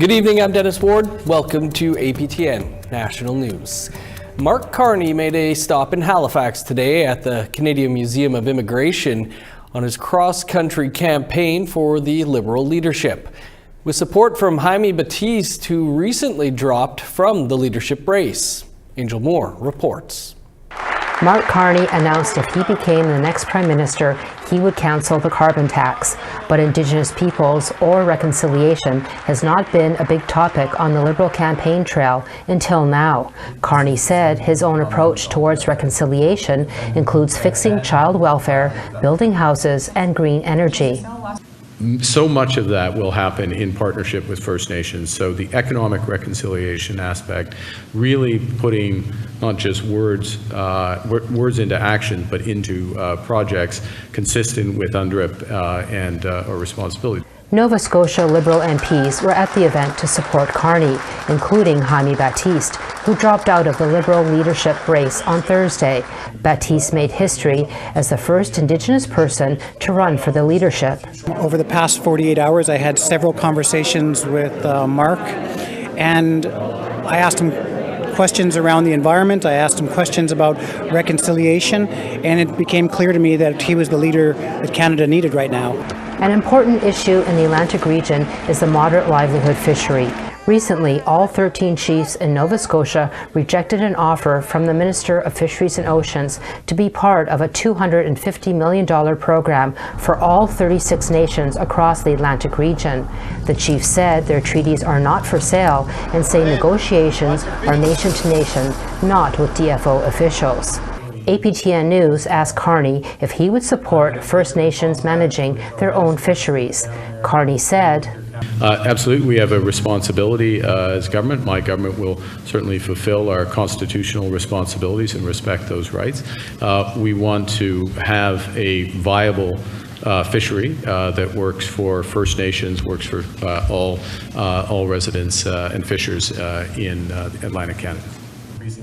Good evening, I'm Dennis Ward. Welcome to APTN National News. Mark Carney made a stop in Halifax today at the Canadian Museum of Immigration on his cross-country campaign for the Liberal leadership, with support from Jaime Batiste, who recently dropped from the leadership race. Angel Moore reports. Mark Carney announced if he became the next Prime Minister, he would cancel the carbon tax. But Indigenous peoples or reconciliation has not been a big topic on the Liberal campaign trail until now. Carney said his own approach towards reconciliation includes fixing child welfare, building houses, and green energy. So much of that will happen in partnership with First Nations. So the economic reconciliation aspect, really putting not just words into action, but into projects consistent with UNDRIP and our responsibility. Nova Scotia Liberal MPs were at the event to support Carney, including Jaime Batiste, who dropped out of the Liberal leadership race on Thursday. Batiste made history as the first Indigenous person to run for the leadership. Over the past 48 hours, I had several conversations with Mark, and I asked him questions around the environment. I asked him questions about reconciliation, and it became clear to me that he was the leader that Canada needed right now. An important issue in the Atlantic region is the moderate livelihood fishery. Recently, all 13 chiefs in Nova Scotia rejected an offer from the Minister of Fisheries and Oceans to be part of a $250 million program for all 36 nations across the Atlantic region. The chiefs said their treaties are not for sale and say negotiations are nation to nation, not with DFO officials. APTN News asked Carney if he would support First Nations managing their own fisheries. Carney said, absolutely, we have a responsibility as government. My government will certainly fulfill our constitutional responsibilities and respect those rights. We want to have a viable fishery that works for First Nations, works for all residents and fishers in Atlantic Canada.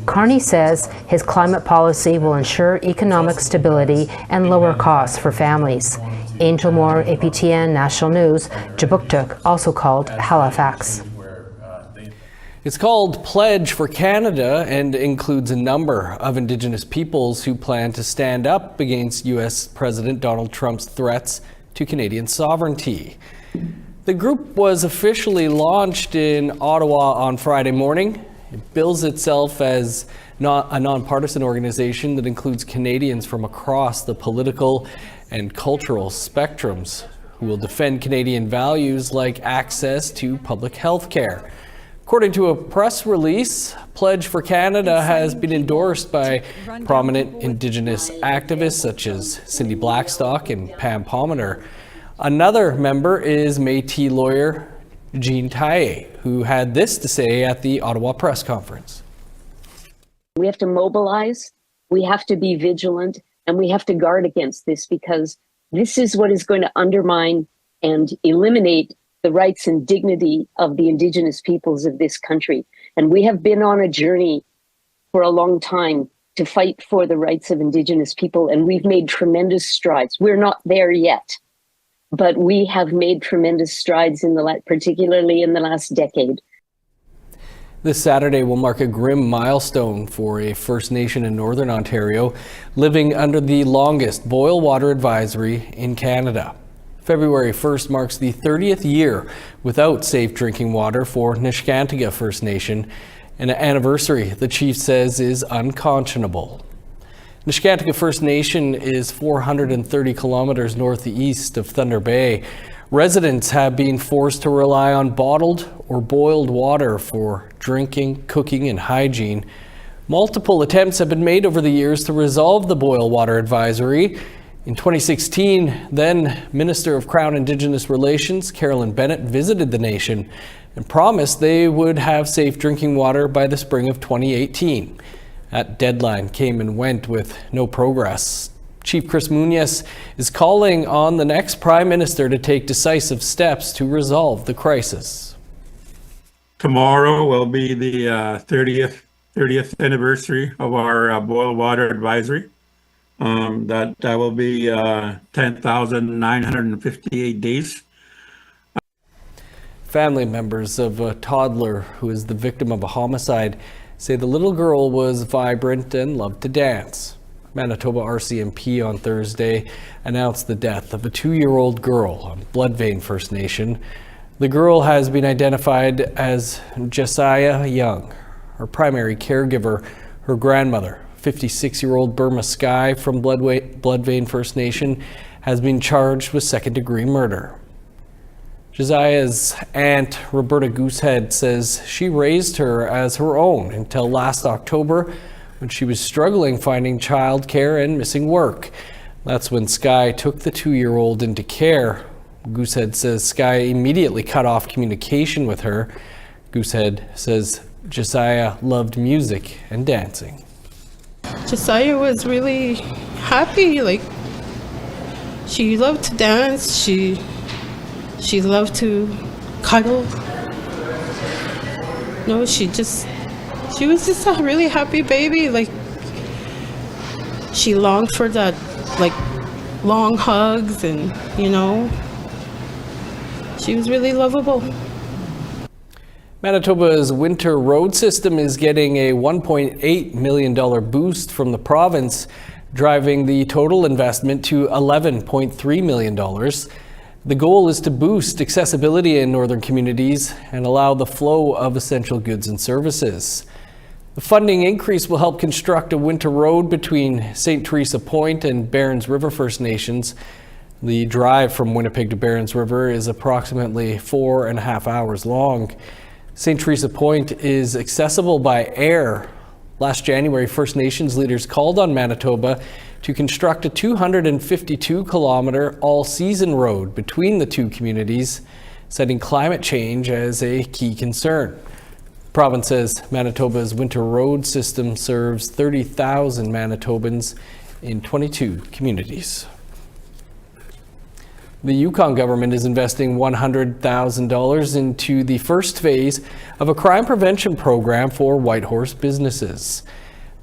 Carney says his climate policy will ensure economic stability and lower costs for families. Angel Moore, APTN National News, Jabuktuk, also called Halifax. It's called Pledge for Canada and includes a number of Indigenous peoples who plan to stand up against U.S. President Donald Trump's threats to Canadian sovereignty. The group was officially launched in Ottawa on Friday morning. It bills itself as a nonpartisan organization that includes Canadians from across the political and cultural spectrums who will defend Canadian values like access to public health care. According to a press release, Pledge for Canada has been endorsed by prominent Indigenous activists such as Cindy Blackstock and Pam Palmater. Another member is Métis lawyer Jean Taillé, who had this to say at the Ottawa press conference. We have to mobilize, we have to be vigilant, and we have to guard against this, because this is what is going to undermine and eliminate the rights and dignity of the Indigenous peoples of this country. And we have been on a journey for a long time to fight for the rights of Indigenous people, and we've made tremendous strides. We're not there yet, but we have made tremendous strides particularly in the last decade. This Saturday will mark a grim milestone for a First Nation in Northern Ontario living under the longest boil water advisory in Canada. February 1st marks the 30th year without safe drinking water for Niskantaga First Nation, an anniversary the chief says is unconscionable. Niskantaga First Nation is 430 kilometers northeast of Thunder Bay. Residents have been forced to rely on bottled or boiled water for drinking, cooking, and hygiene. Multiple attempts have been made over the years to resolve the boil water advisory. In 2016, then Minister of Crown Indigenous Relations, Carolyn Bennett, visited the nation and promised they would have safe drinking water by the spring of 2018. That deadline came and went with no progress. Chief Chris Munoz is calling on the next Prime Minister to take decisive steps to resolve the crisis. Tomorrow will be the 30th anniversary of our boil water advisory. That will be 10,958 days. Family members of a toddler who is the victim of a homicide say the little girl was vibrant and loved to dance. Manitoba RCMP on Thursday announced the death of a 2-year-old girl on Bloodvein First Nation. The girl has been identified as Josiah Young. Her primary caregiver, her grandmother, 56-year-old Burma Sky from Bloodvein First Nation, has been charged with second-degree murder. Josiah's aunt, Roberta Goosehead, says she raised her as her own until last October when she was struggling finding childcare and missing work. That's when Sky took the 2-year-old into care. Goosehead says Sky immediately cut off communication with her. Goosehead says Josiah loved music and dancing. Josiah was really happy. Like, she loved to dance. She loved to cuddle. No, she was just a really happy baby. Like, she longed for that, like, long hugs, and she was really lovable. Manitoba's winter road system is getting a $1.8 million boost from the province, driving the total investment to $11.3 million. The goal is to boost accessibility in northern communities and allow the flow of essential goods and services. The funding increase will help construct a winter road between St. Teresa Point and Barons River First Nations. The drive from Winnipeg to Barons River is approximately 4.5 hours long. St. Teresa Point is accessible by air. Last January, First Nations leaders called on Manitoba to construct a 252-kilometer all-season road between the two communities, citing climate change as a key concern. The province says Manitoba's winter road system serves 30,000 Manitobans in 22 communities. The Yukon government is investing $100,000 into the first phase of a crime prevention program for Whitehorse businesses.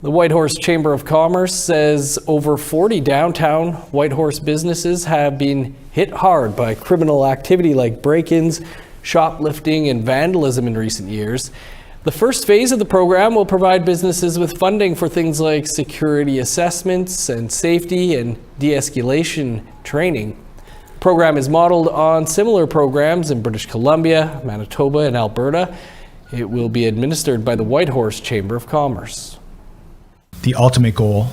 The Whitehorse Chamber of Commerce says over 40 downtown Whitehorse businesses have been hit hard by criminal activity like break-ins, shoplifting, and vandalism in recent years. The first phase of the program will provide businesses with funding for things like security assessments and safety and de-escalation training. The program is modeled on similar programs in British Columbia, Manitoba, and Alberta. It will be administered by the Whitehorse Chamber of Commerce. The ultimate goal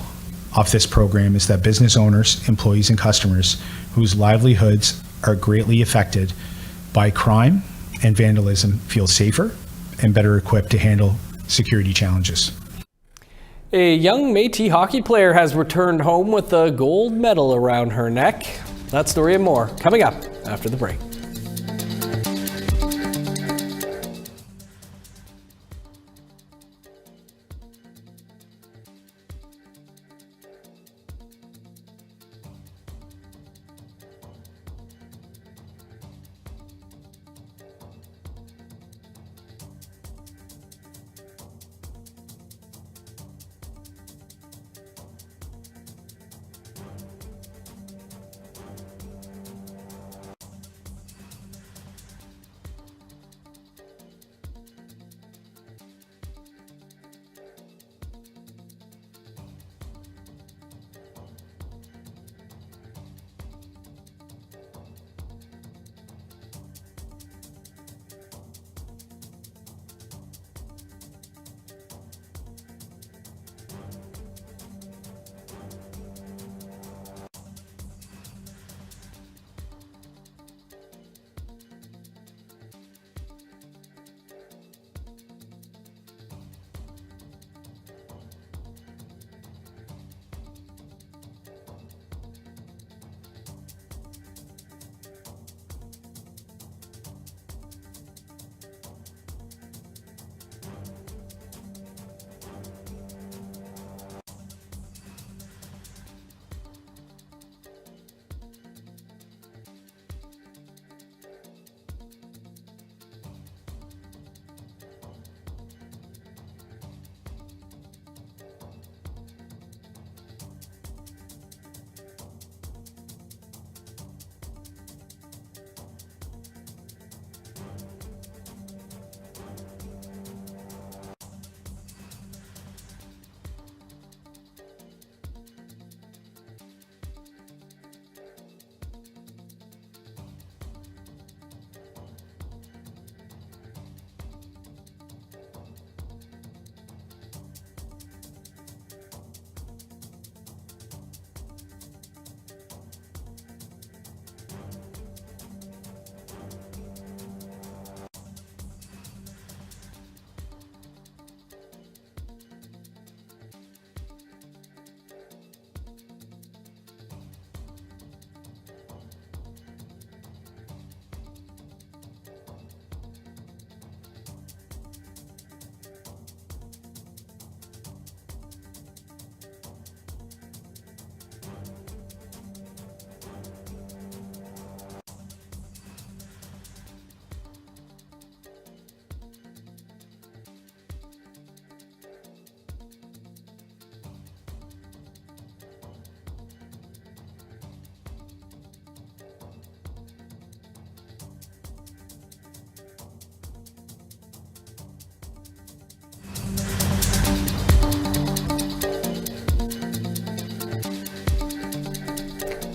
of this program is that business owners, employees, and customers whose livelihoods are greatly affected by crime and vandalism feel safer and better equipped to handle security challenges. A young Métis hockey player has returned home with a gold medal around her neck. That story and more coming up after the break.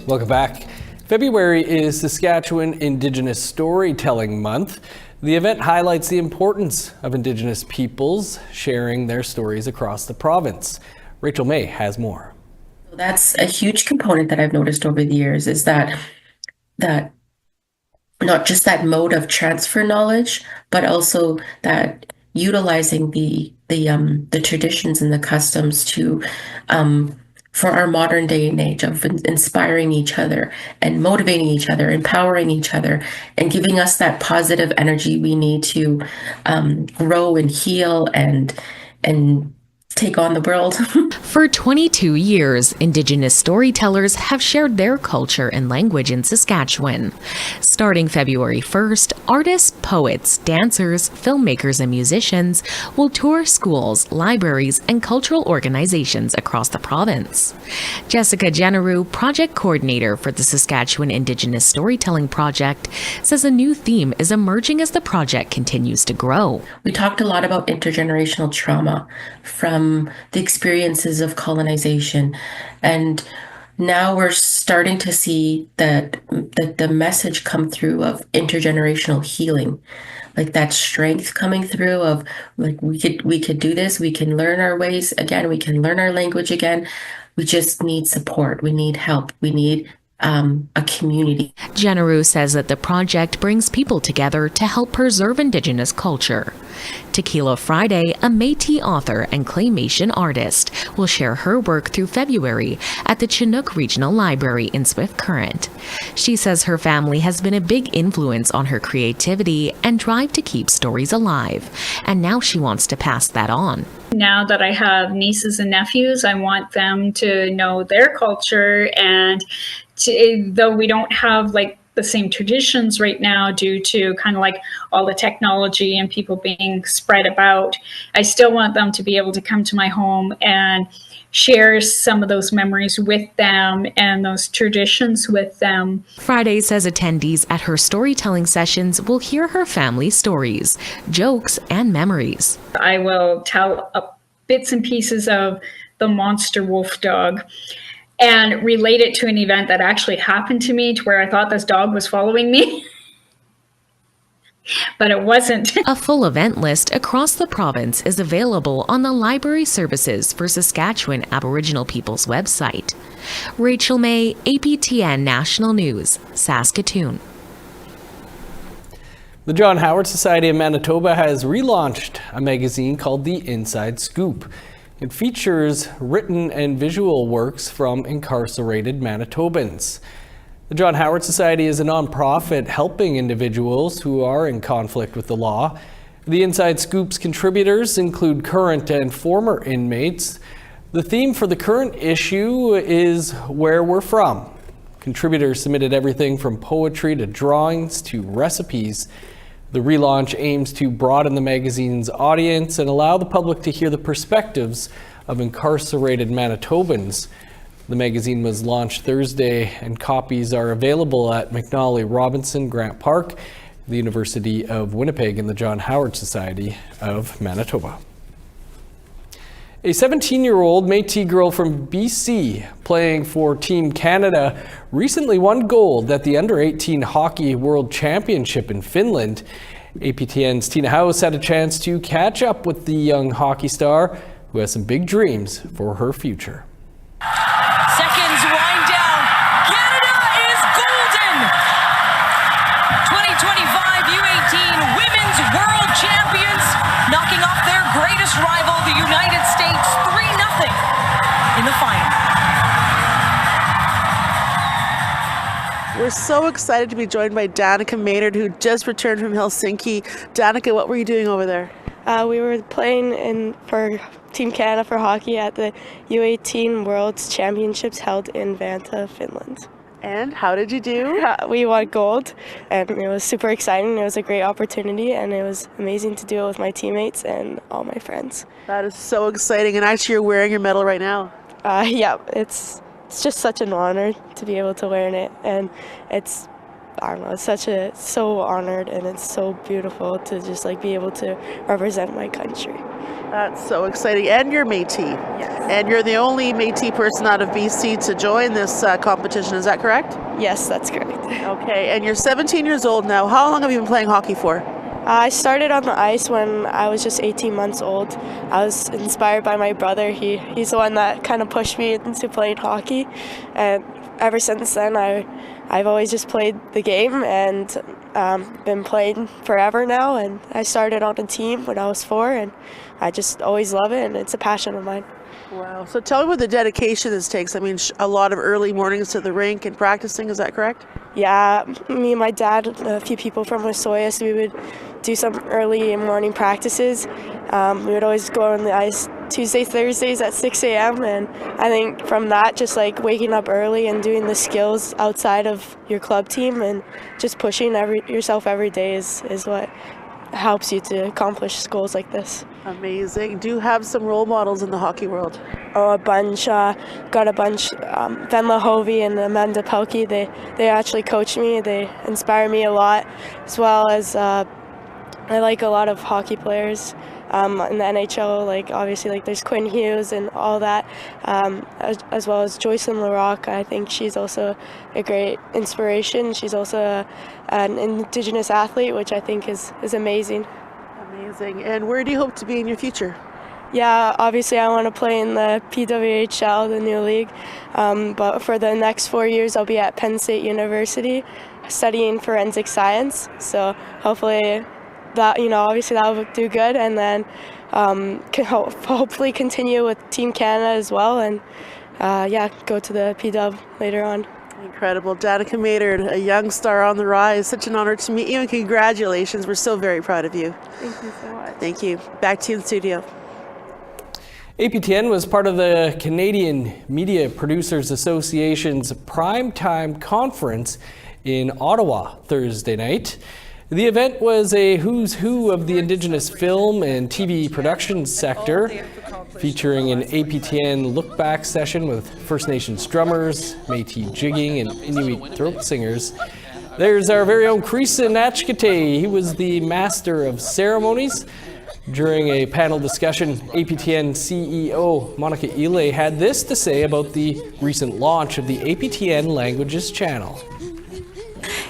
Welcome back. February is Saskatchewan Indigenous Storytelling Month. The event highlights the importance of Indigenous peoples sharing their stories across the province. Rachel May has more. That's a huge component that I've noticed over the years, is that not just that mode of transfer knowledge, but also that utilizing the traditions and the customs to for our modern day and age of inspiring each other and motivating each other, empowering each other, and giving us that positive energy we need to grow and heal and take on the world. For 22 years, Indigenous storytellers have shared their culture and language in Saskatchewan. Starting February 1st, artists, poets, dancers, filmmakers, and musicians will tour schools, libraries, and cultural organizations across the province. Jessica Generou, project coordinator for the Saskatchewan Indigenous Storytelling Project, says a new theme is emerging as the project continues to grow. We talked a lot about intergenerational trauma from the experiences of colonization, and now we're starting to see that the message come through of intergenerational healing, like that strength coming through of like we could do this, we can learn our ways again, we can learn our language again. We just need support, we need help, we need a community. Generou says that the project brings people together to help preserve Indigenous culture. Tequila Friday, a Métis author and claymation artist, will share her work through February at the Chinook Regional Library in Swift Current. She says her family has been a big influence on her creativity and drive to keep stories alive, and now she wants to pass that on. Now that I have nieces and nephews, I want them to know their culture, and though we don't have like the same traditions right now due to kind of like all the technology and people being spread about, I still want them to be able to come to my home and share some of those memories with them and those traditions with them. Friday says attendees at her storytelling sessions will hear her family's stories, jokes, and memories. I will tell bits and pieces of the monster wolf dog and relate it to an event that actually happened to me, to where I thought this dog was following me. But it wasn't. A full event list across the province is available on the Library Services for Saskatchewan Aboriginal Peoples website. Rachel May, APTN National News, Saskatoon. The John Howard Society of Manitoba has relaunched a magazine called The Inside Scoop. It features written and visual works from incarcerated Manitobans. The John Howard Society is a nonprofit helping individuals who are in conflict with the law. The Inside Scoop's contributors include current and former inmates. The theme for the current issue is Where We're From. Contributors submitted everything from poetry to drawings to recipes. The relaunch aims to broaden the magazine's audience and allow the public to hear the perspectives of incarcerated Manitobans. The magazine was launched Thursday, and copies are available at McNally Robinson Grant Park, the University of Winnipeg, and the John Howard Society of Manitoba. A 17-year-old Métis girl from BC playing for Team Canada recently won gold at the Under-18 Hockey World Championship in Finland. APTN's Tina House had a chance to catch up with the young hockey star, who has some big dreams for her future. Seconds wind down. Canada is golden! 2025 U18 Women's World Champions, knocking off their greatest rival, the United States, 3-0 in the final. We're so excited to be joined by Danica Maynard, who just returned from Helsinki. Danica, what were you doing over there? We were playing for Team Canada for hockey at the U18 World's Championships held in Vantaa, Finland. And how did you do? We won gold, and it was super exciting. It was a great opportunity, and it was amazing to do it with my teammates and all my friends. That is so exciting, and actually you're wearing your medal right now. Yeah, it's just such an honor to be able to wear it, and it's I don't know, it's so honored, and it's so beautiful to just like be able to represent my country. That's so exciting. And you're Métis. Yes. And you're the only Métis person out of BC to join this competition, is that correct? Yes, that's correct. Okay, and you're 17 years old now. How long have you been playing hockey for? I started on the ice when I was just 18 months old. I was inspired by my brother. He's the one that kind of pushed me into playing hockey. And ever since then, I've always just played the game and been playing forever now. And I started on a team when I was 4, and I just always love it, and it's a passion of mine. Wow. So tell me what the dedication this takes. I mean, a lot of early mornings to the rink and practicing, is that correct? Yeah, me and my dad, a few people from Wasoya, so we would do some early morning practices. We would always go on the ice Tuesday, Thursdays at 6 a.m. And I think from that, just like waking up early and doing the skills outside of your club team and just pushing yourself every day is what helps you to accomplish goals like this. Amazing. Do you have some role models in the hockey world? Oh, a bunch. Got a bunch. Ben Lahovey and Amanda Pelkey, they actually coach me. They inspire me a lot, as well as I like a lot of hockey players in the NHL. Like obviously, like there's Quinn Hughes and all that, as well as Joycelyn Larocque. I think she's also a great inspiration. She's also an Indigenous athlete, which I think is amazing. Amazing. And where do you hope to be in your future? Yeah, obviously I want to play in the PWHL, the new league, but for the next 4 years I'll be at Penn State University studying forensic science. So hopefully that, obviously that will do good, and then can hopefully continue with Team Canada as well, and go to the PW later on. Incredible. Danica Maynard, a young star on the rise. Such an honor to meet you, and congratulations. We're so very proud of you. Thank you so much. Thank you. Back to you in the studio. APTN was part of the Canadian Media Producers Association's Primetime Conference in Ottawa Thursday night. The event was a who's who of the Indigenous film and TV production sector, featuring an APTN look-back session with First Nations drummers, Métis jigging, and Inuit throat singers. There's our very own Creason Achkate. He was the master of ceremonies. During a panel discussion, APTN CEO Monica Ely had this to say about the recent launch of the APTN Languages channel.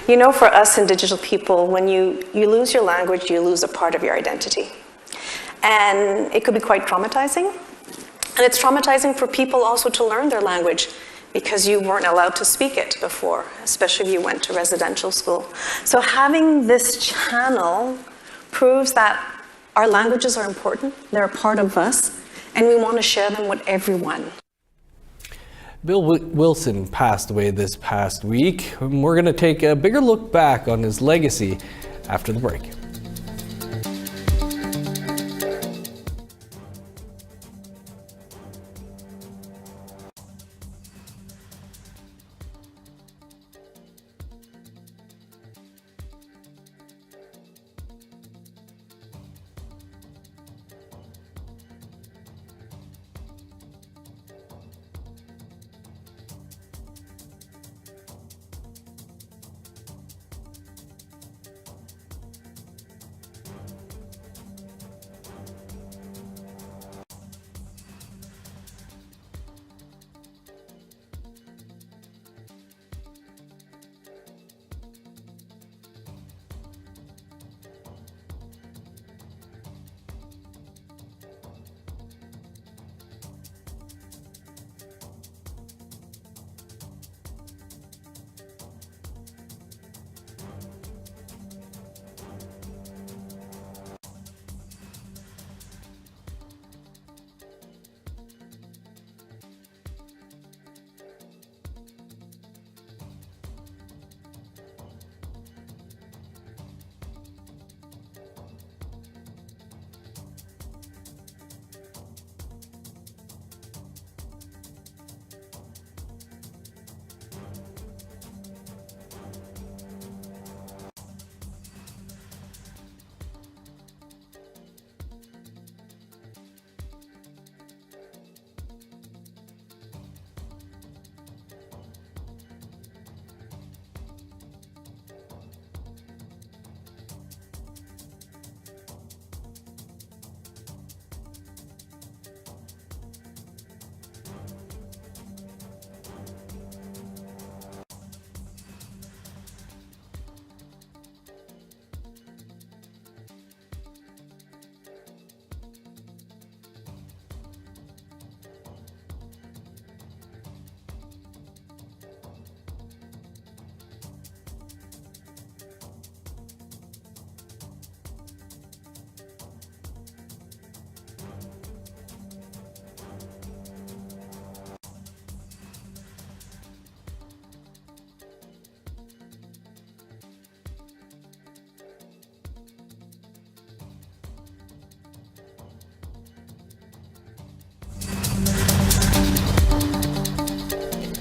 You know, for us Indigenous people, when you lose your language, you lose a part of your identity. And it could be quite traumatizing. And it's traumatizing for people also to learn their language because you weren't allowed to speak it before, especially if you went to residential school. So having this channel proves that our languages are important, they're a part of us, and we want to share them with everyone. Bill Wilson passed away this past week, and we're going to take a bigger look back on his legacy after the break.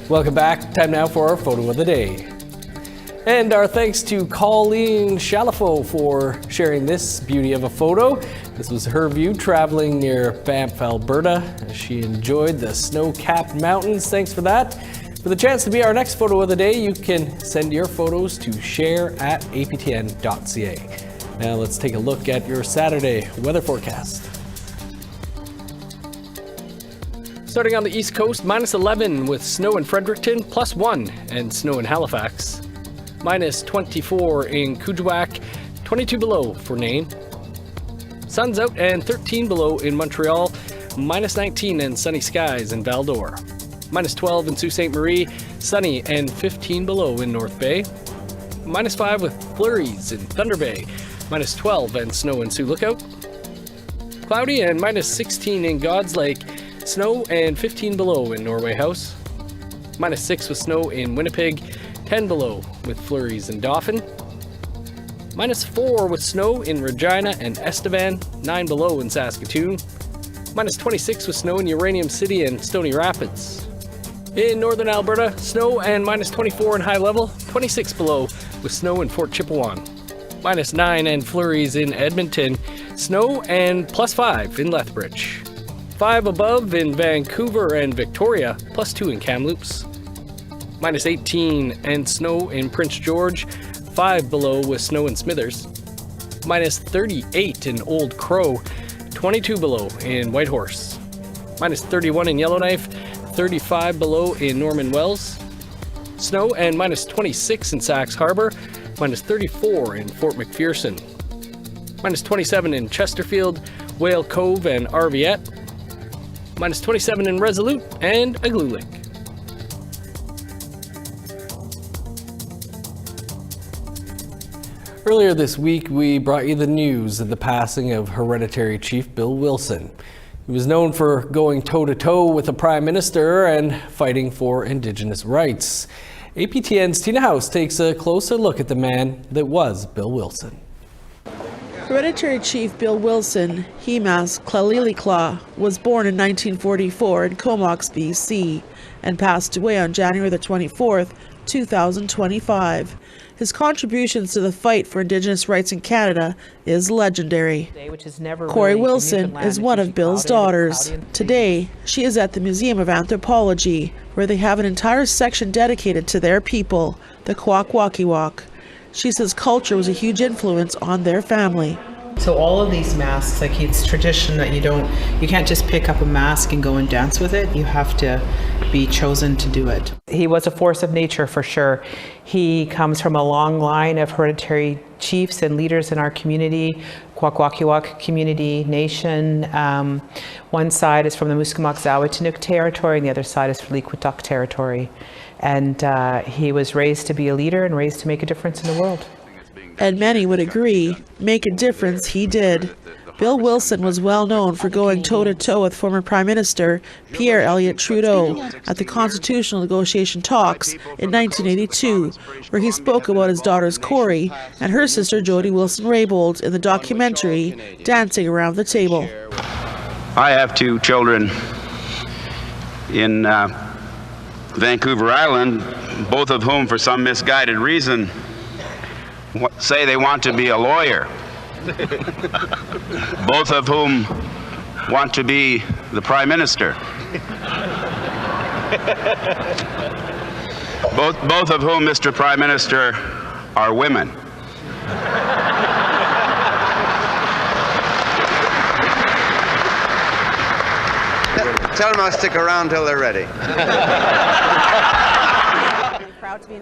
Welcome back. Time now for our photo of the day. And our thanks to Colleen Chalifo for sharing this beauty of a photo. This was her view traveling near Banff, Alberta. She enjoyed the snow-capped mountains. Thanks for that. For the chance to be our next photo of the day, you can send your photos to share@aptn.ca. Now let's take a look at your Saturday weather forecast. Starting on the East Coast, -11 with snow in Fredericton, +1 and snow in Halifax. -24 in Kuujjuaq, 22 below for Nain. Sun's out and 13 below in Montreal, -19 and sunny skies in Val-d'Or. -12 in Sault Ste. Marie, sunny and 15 below in North Bay. -5 with flurries in Thunder Bay, -12 and snow in Sioux Lookout. Cloudy and -16 in God's Lake, snow and 15 below in Norway House. -6 with snow in Winnipeg, 10 below with flurries in Dauphin. -4 with snow in Regina and Estevan, 9 below in Saskatoon. -26 with snow in Uranium City and Stony Rapids. In northern Alberta, snow and -24 in High Level, 26 below with snow in Fort Chipewyan. -9 and flurries in Edmonton, snow and +5 in Lethbridge. 5 above in Vancouver and Victoria, +2 in Kamloops. -18 and snow in Prince George, 5 below with snow in Smithers. -38 in Old Crow, 22 below in Whitehorse. -31 in Yellowknife, 35 below in Norman Wells. Snow and -26 in Sax Harbor, -34 in Fort McPherson. -27 in Chesterfield, Whale Cove and Arviette. -27 in Resolute and Igloolik. Earlier this week, we brought you the news of the passing of Hereditary Chief Bill Wilson. He was known for going toe-to-toe with the Prime Minister and fighting for Indigenous rights. APTN's Tina House takes a closer look at the man that was Bill Wilson. Hereditary Chief Bill Wilson, Himas Klalilikla, was born in 1944 in Comox, BC, and passed away on January the 24th, 2025. His contributions to the fight for Indigenous rights in Canada is legendary. Corey Wilson is one of Bill's daughters. Today, she is at the Museum of Anthropology, where they have an entire section dedicated to their people, the Kwakwaka'wakw. She says culture was a huge influence on their family. So all of these masks, like it's tradition that you can't just pick up a mask and go and dance with it. You have to be chosen to do it. He was a force of nature for sure. He comes from a long line of hereditary chiefs and leaders in our community, Kwakwaka'wakw community, nation. One side is from the Musqueam-Zawatinik territory and the other side is from Liquitok territory. And he was raised to be a leader and raised to make a difference in the world. And many would agree, make a difference he did. Bill Wilson was well known for going toe-to-toe with former Prime Minister Pierre Elliott Trudeau at the constitutional negotiation talks in 1982, where he spoke about his daughters Corey and her sister Jody Wilson-Raybould in the documentary Dancing Around the Table. I have 2 children in Vancouver Island, both of whom, for some misguided reason, say they want to be a lawyer. Both of whom want to be the Prime Minister. Both of whom, Mr. Prime Minister, are women. Tell them I'll stick around till they're ready.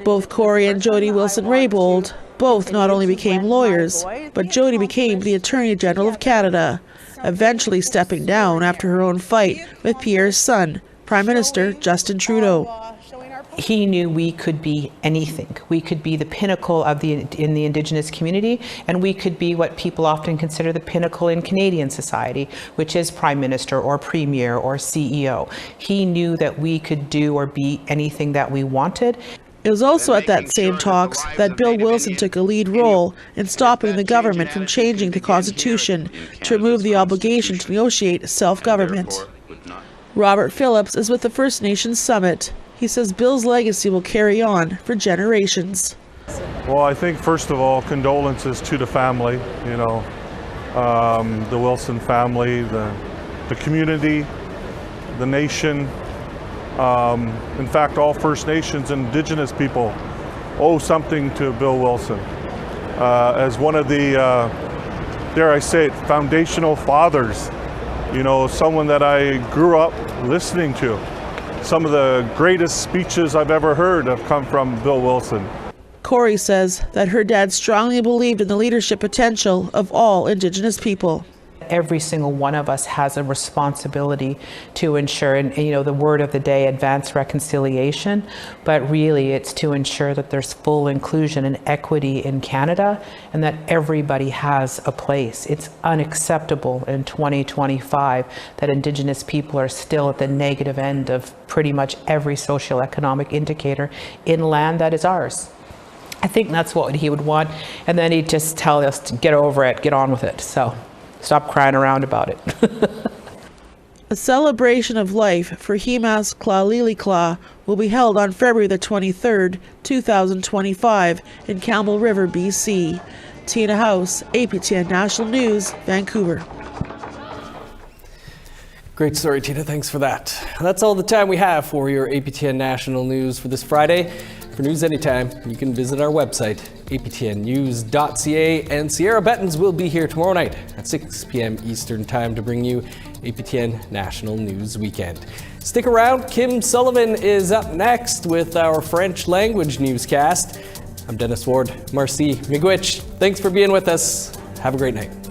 Both Corey and Jody Wilson-Raybould both not only became lawyers, but Jody became the Attorney General of Canada, eventually stepping down after her own fight with Pierre's son, Prime Minister Justin Trudeau. He knew we could be anything. We could be the pinnacle in the Indigenous community, and we could be what people often consider the pinnacle in Canadian society, which is Prime Minister or Premier or CEO. He knew that we could do or be anything that we wanted. It was also at that same talks that Bill Wilson took a lead role in stopping the government from changing the Constitution to remove the obligation to negotiate self-government. Robert Phillips is with the First Nations Summit. He says Bill's legacy will carry on for generations. Well, I think first of all, condolences to the family, the Wilson family, the community, the nation. In fact, all First Nations and Indigenous people owe something to Bill Wilson as one of the, dare I say it, foundational fathers. Someone that I grew up listening to. Some of the greatest speeches I've ever heard have come from Bill Wilson. Corey says that her dad strongly believed in the leadership potential of all Indigenous people. Every single one of us has a responsibility to ensure, and the word of the day, advance reconciliation, but really it's to ensure that there's full inclusion and equity in Canada and that everybody has a place. It's unacceptable in 2025 that Indigenous people are still at the negative end of pretty much every socioeconomic indicator in land that is ours. I think that's what he would want, and then he'd just tell us to get over it, get on with it. So stop crying around about it. A celebration of life for Himas Klalilikla will be held on February the 23rd, 2025 in Campbell River, BC. Tina House, APTN National News, Vancouver. Great story, Tina. Thanks for that. That's all the time we have for your APTN National News for this Friday. For news anytime, you can visit our website, aptnnews.ca, and Sierra Bettens will be here tomorrow night at 6 p.m. Eastern Time to bring you APTN National News Weekend. Stick around. Kim Sullivan is up next with our French language newscast. I'm Dennis Ward. Merci. Miigwech. Thanks for being with us. Have a great night.